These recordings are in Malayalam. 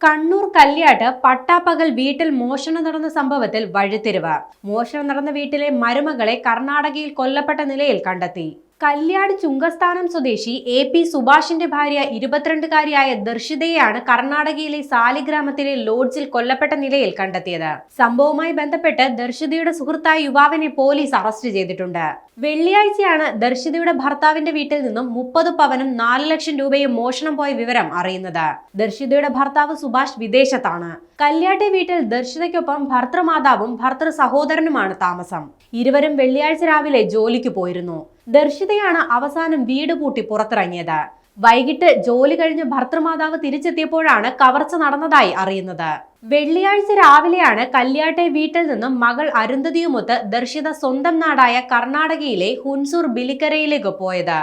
കണ്ണൂർ കല്യാട്ട് പട്ടാപ്പകൽ വീട്ടിൽ മോഷണം നടന്ന സംഭവത്തിൽ വഴിത്തിരിവ്. മോഷണം നടന്ന വീട്ടിലെ മരുമകളെ കർണാടകയിൽ കൊല്ലപ്പെട്ട നിലയിൽ കണ്ടെത്തി. കല്യാട് ചുങ്കസ്ഥാനം സ്വദേശി AP സുഭാഷിന്റെ ഭാര്യ 22-കാരിയായ ദർശിതയെയാണ് കർണാടകയിലെ സാലിഗ്രാമത്തിലെ ലോഡ്ജിൽ കൊല്ലപ്പെട്ട നിലയിൽ കണ്ടെത്തിയത്. സംഭവവുമായി ബന്ധപ്പെട്ട് ദർശിതയുടെ സുഹൃത്തായ യുവാവിനെ പോലീസ് അറസ്റ്റ് ചെയ്തിട്ടുണ്ട്. വെള്ളിയാഴ്ചയാണ് ദർശിതയുടെ ഭർത്താവിന്റെ വീട്ടിൽ നിന്നും 30 പവനും 4 ലക്ഷം രൂപയും മോഷണം പോയ വിവരം അറിയുന്നത്. ദർശിതയുടെ ഭർത്താവ് സുഭാഷ് വിദേശത്താണ്. കല്യാട്ടെ വീട്ടിൽ ദർശിതയ്ക്കൊപ്പം ഭർത്തൃമാതാവും ഭർത്തൃ സഹോദരനുമാണ് താമസം. ഇരുവരും വെള്ളിയാഴ്ച രാവിലെ ജോലിക്ക് പോയിരുന്നു. ദർശിതയാണ് അവസാനം വീട് പൂട്ടി പുറത്തിറങ്ങിയത്. വൈകിട്ട് ജോലി കഴിഞ്ഞ് ഭർത്തൃമാതാവ് തിരിച്ചെത്തിയപ്പോഴാണ് കവർച്ച നടന്നതായി അറിയുന്നത്. വെള്ളിയാഴ്ച രാവിലെയാണ് കല്യാട്ടെ വീട്ടിൽ നിന്നും മകൾ അരുന്ധതിയുമൊത്ത് ദർശിത സ്വന്തം നാടായ കർണാടകയിലെ ഹുൻസൂർ ബിലിക്കരയിലേക്ക് പോയത്.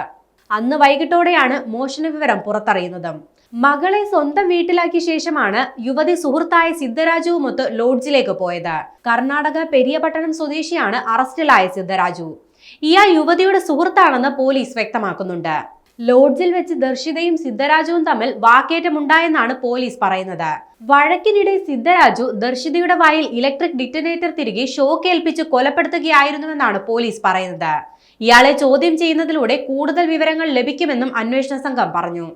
അന്ന് വൈകിട്ടോടെയാണ് മോഷണ വിവരം പുറത്തറിയുന്നത്. മകളെ സ്വന്തം വീട്ടിലാക്കിയ ശേഷമാണ് യുവതി സുഹൃത്തായ സിദ്ധരാജുവുമൊത്ത് ലോഡ്ജിലേക്ക് പോയത്. കർണാടക പെരിയപട്ടണം സ്വദേശിയാണ് അറസ്റ്റിലായ സിദ്ധരാജു. ഇയാൾ യുവതിയുടെ സുഹൃത്താണെന്ന് പോലീസ് വ്യക്തമാക്കുന്നുണ്ട്. ലോഡ്ജിൽ വെച്ച് ദർശിതയും സിദ്ധരാജുവും തമ്മിൽ വാക്കേറ്റമുണ്ടായെന്നാണ് പോലീസ് പറയുന്നത്. വഴക്കിനിടെ സിദ്ധരാജു ദർശിതയുടെ വായിൽ ഇലക്ട്രിക് ഡിറ്റനേറ്റർ തിരികെ ഷോക്ക് ഏൽപ്പിച്ച് കൊലപ്പെടുത്തുകയായിരുന്നുവെന്നാണ് പോലീസ് പറയുന്നത്. ഇയാളെ ചോദ്യം ചെയ്യുന്നതിലൂടെ കൂടുതൽ വിവരങ്ങൾ ലഭിക്കുമെന്നും അന്വേഷണ സംഘം പറഞ്ഞു.